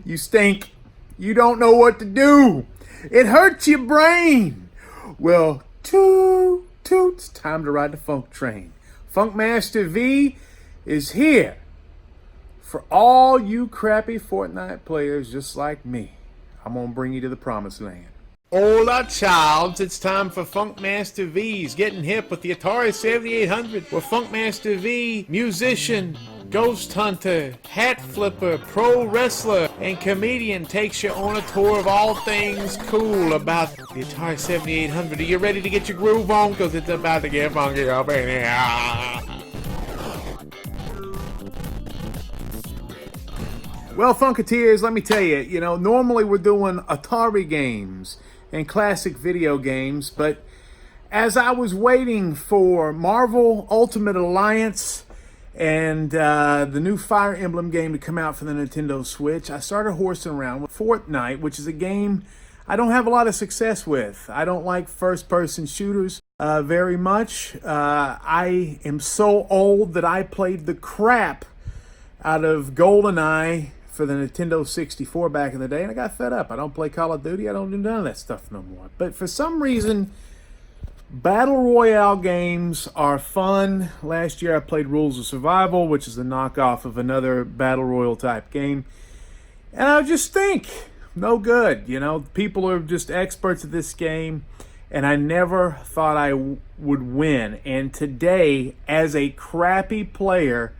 You stink. You don't know what to do. It hurts your brain. Well, toot, toot, it's time to ride the funk train. Funkmaster V is here for all you crappy Fortnite players just like me. I'm going to bring you to the promised land. Hola, childs. It's time for Funkmaster V's Getting Hip with the Atari 7800, where Funkmaster V, musician, ghost hunter, hat flipper, pro wrestler, and comedian takes you on a tour of all things cool about the Atari 7800. Are you ready to get your groove on? Because it's about to get funky up in here. Well, Funketeers, let me tell you, normally we're doing Atari games and classic video games, but as I was waiting for Marvel Ultimate Alliance and the new Fire Emblem game to come out for the Nintendo Switch, I started horsing around with Fortnite, which is a game I don't have a lot of success with. I don't like first-person shooters very much. I am so old that I played the crap out of GoldenEye for the Nintendo 64 back in the day, and I got fed up. I don't play Call of Duty. I don't do none of that stuff no more. But for some reason, Battle Royale games are fun. Last year I played Rules of Survival, which is a knockoff of another Battle Royale type game. And I just think, no good. People are just experts at this game, and I never thought I would win. And today, as a crappy player,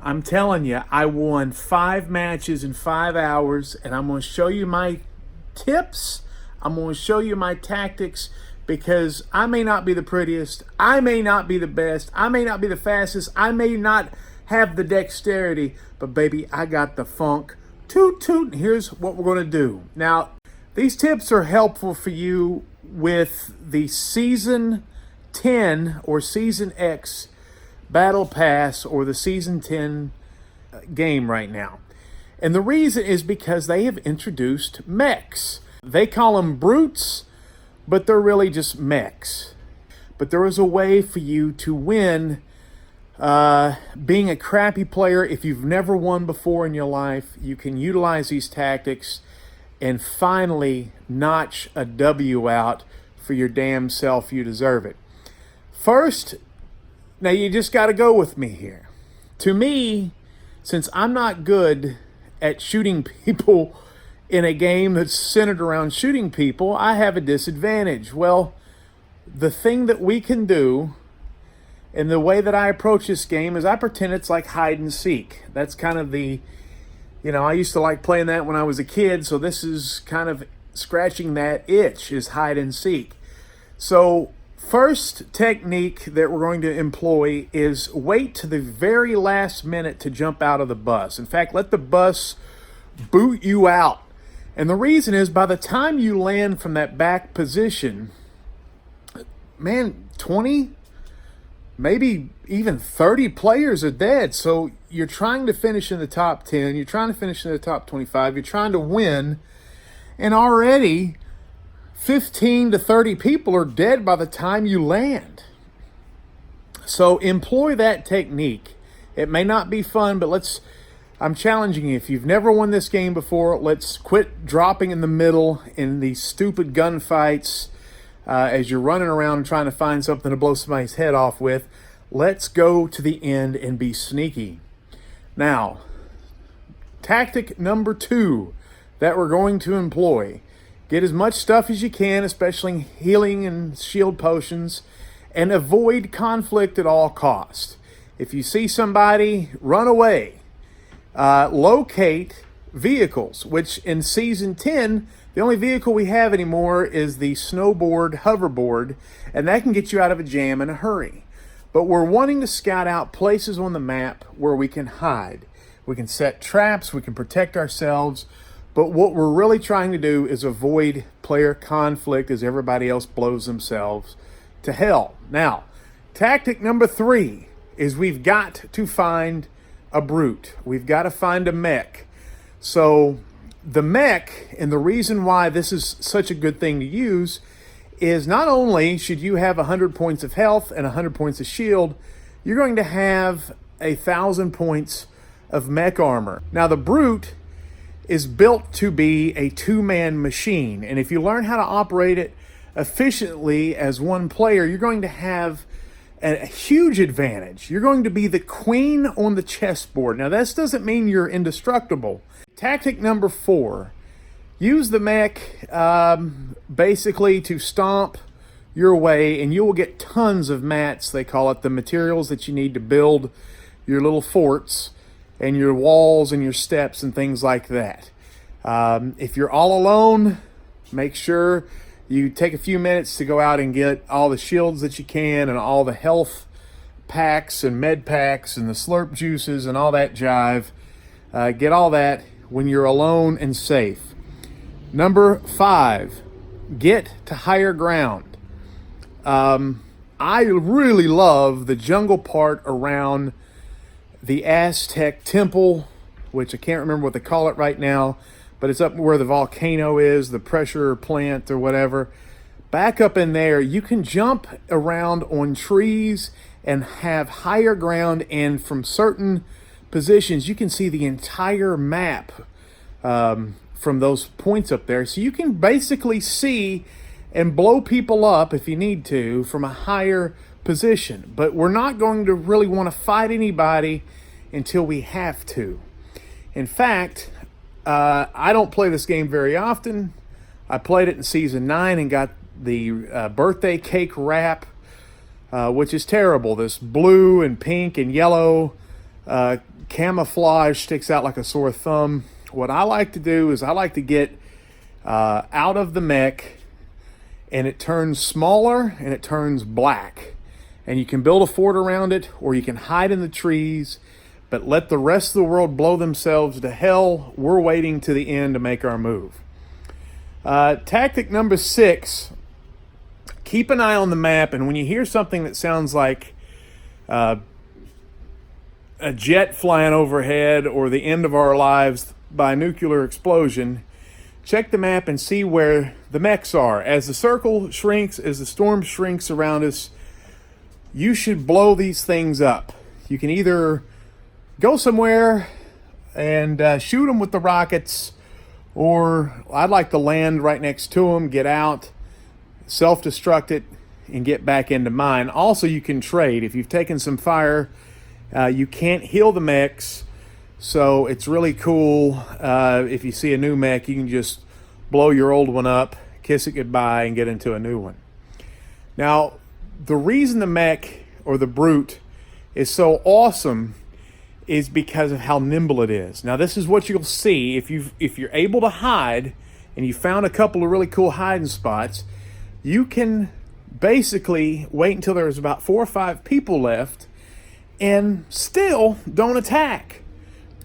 I'm telling you, I won 5 matches in 5 hours, and I'm going to show you my tips. I'm going to show you my tactics, because I may not be the prettiest, I may not be the best, I may not be the fastest, I may not have the dexterity, but baby, I got the funk. Toot toot, and here's what we're going to do. Now, these tips are helpful for you with the Season 10 or Season X Battle Pass or the Season 10 game right now. And the reason is because they have introduced mechs. They call them brutes, but they're really just mechs. But there is a way for you to win being a crappy player. If you've never won before in your life, you can utilize these tactics and finally notch a W out for your damn self. You deserve it. First, now you just got to go with me here. To me, since I'm not good at shooting people in a game that's centered around shooting people, I have a disadvantage. Well, the thing that we can do, and the way that I approach this game, is I pretend it's like hide and seek. That's kind of the, I used to like playing that when I was a kid, so this is kind of scratching that itch, is hide and seek. So first technique that we're going to employ is wait to the very last minute to jump out of the bus. In fact, let the bus boot you out. And the reason is, by the time you land from that back position, man, 20, maybe even 30 players are dead. So you're trying to finish in the top 10. You're trying to finish in the top 25. You're trying to win. And already 15 to 30 people are dead by the time you land. So employ that technique. It may not be fun, but I'm challenging you. If you've never won this game before, let's quit dropping in the middle in these stupid gunfights as you're running around trying to find something to blow somebody's head off with. Let's go to the end and be sneaky. Now, tactic number 2 that we're going to employ: get as much stuff as you can, especially healing and shield potions, and avoid conflict at all costs. If you see somebody, run away. Locate vehicles, which in Season 10, the only vehicle we have anymore is the snowboard hoverboard, and that can get you out of a jam in a hurry. But we're wanting to scout out places on the map where we can hide. We can set traps, we can protect ourselves, but what we're really trying to do is avoid player conflict as everybody else blows themselves to hell. Now, tactic number 3 is we've got to find a brute. We've got to find a mech. So the mech, and the reason why this is such a good thing to use, is not only should you have 100 points of health and 100 points of shield, you're going to have 1,000 points of mech armor. Now the Brute is built to be a two-man machine, and if you learn how to operate it efficiently as one player, you're going to have a huge advantage. You're going to be the queen on the chessboard. Now this doesn't mean you're indestructible. Tactic number 4, use the mech basically to stomp your way, and you will get tons of mats, they call it, the materials that you need to build your little forts and your walls and your steps and things like that. If you're all alone, make sure you take a few minutes to go out and get all the shields that you can and all the health packs and med packs and the slurp juices and all that jive. Get all that when you're alone and safe. Number 5, get to higher ground. I really love the jungle part around the Aztec temple, which I can't remember what they call it right now, but it's up where the volcano is, the pressure plant or whatever. Back up in there, you can jump around on trees and have higher ground, and from certain positions you can see the entire map from those points up there. So you can basically see and blow people up if you need to from a higher position. But we're not going to really want to fight anybody until we have to. In fact, I don't play this game very often. I played it in Season 9 and got the birthday cake wrap, which is terrible. This blue and pink and yellow camouflage sticks out like a sore thumb. What I like to do is I like to get out of the mech, and it turns smaller and it turns black. And you can build a fort around it, or you can hide in the trees, but let the rest of the world blow themselves to hell. We're waiting to the end to make our move. Tactic number 6, keep an eye on the map, and when you hear something that sounds like a jet flying overhead or the end of our lives by a nuclear explosion, check the map and see where the mechs are. As the circle shrinks, as the storm shrinks around us, you should blow these things up. You can either go somewhere and shoot them with the rockets, or I'd like to land right next to them, get out, self-destruct it, and get back into mine. Also, you can trade. If you've taken some fire, you can't heal the mechs, so it's really cool. If you see a new mech, you can just blow your old one up, kiss it goodbye, and get into a new one. Now, the reason the mech, or the Brute, is so awesome is because of how nimble it is. Now, this is what you'll see if you're able to hide, and you found a couple of really cool hiding spots. You can basically wait until there's about 4 or 5 people left and still don't attack.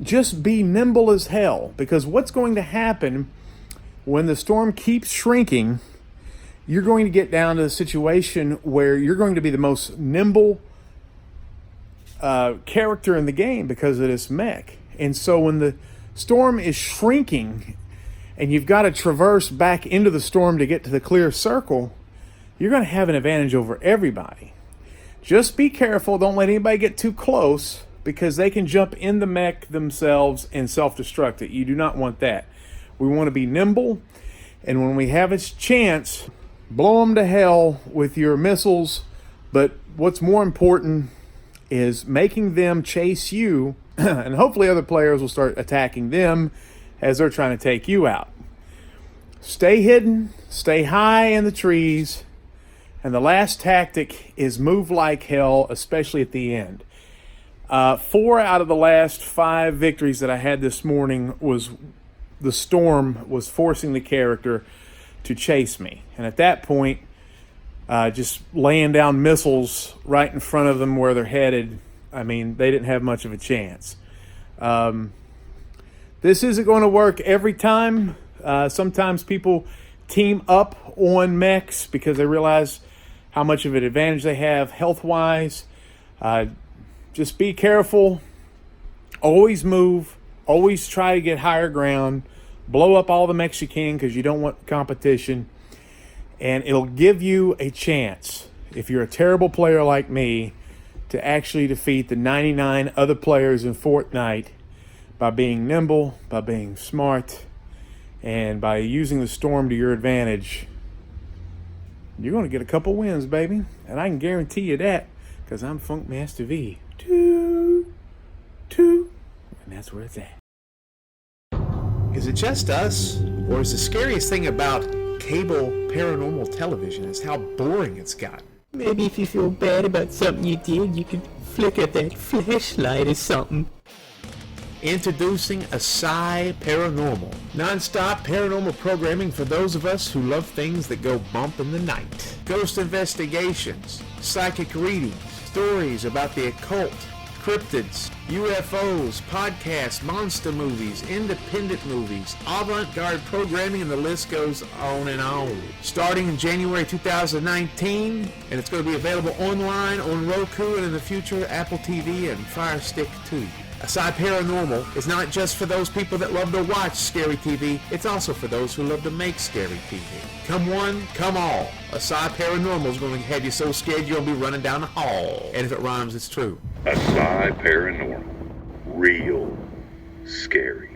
Just be nimble as hell, because what's going to happen when the storm keeps shrinking, you're going to get down to the situation where you're going to be the most nimble character in the game because of this mech. And so when the storm is shrinking and you've got to traverse back into the storm to get to the clear circle, you're going to have an advantage over everybody. Just be careful. Don't let anybody get too close, because they can jump in the mech themselves and self-destruct it. You do not want that. We want to be nimble, and when we have a chance, blow them to hell with your missiles. But what's more important is making them chase you, and hopefully other players will start attacking them as they're trying to take you out. Stay hidden, stay high in the trees, and the last tactic is move like hell, especially at the end. 4 out of the last 5 victories that I had this morning was the storm was forcing the character to chase me. And at that point, just laying down missiles right in front of them where they're headed, I mean, they didn't have much of a chance. This isn't going to work every time. Sometimes people team up on mechs because they realize how much of an advantage they have health-wise. Just be careful. Always move. Always try to get higher ground. Blow up all the mechs you can, because you don't want competition. And it'll give you a chance, if you're a terrible player like me, to actually defeat the 99 other players in Fortnite by being nimble, by being smart, and by using the storm to your advantage, you're going to get a couple wins, baby. And I can guarantee you that because I'm Funkmaster V. Toot, toot. And that's where it's at. Is it just us, or is the scariest thing about cable paranormal television is how boring it's gotten? Maybe if you feel bad about something you did, you could flicker that flashlight or something. Introducing Asai Paranormal. Non-stop paranormal programming for those of us who love things that go bump in the night. Ghost investigations, psychic readings, stories about the occult, cryptids, UFOs, podcasts, monster movies, independent movies, avant-garde programming, and the list goes on and on. Starting in January 2019, and it's going to be available online on Roku and in the future Apple TV and Fire Stick too. Asai Paranormal is not just for those people that love to watch scary TV, it's also for those who love to make scary TV. Come one, come all. Asai Paranormal is going to have you so scared you'll be running down the hall. And if it rhymes, it's true. Asai Paranormal. Real scary.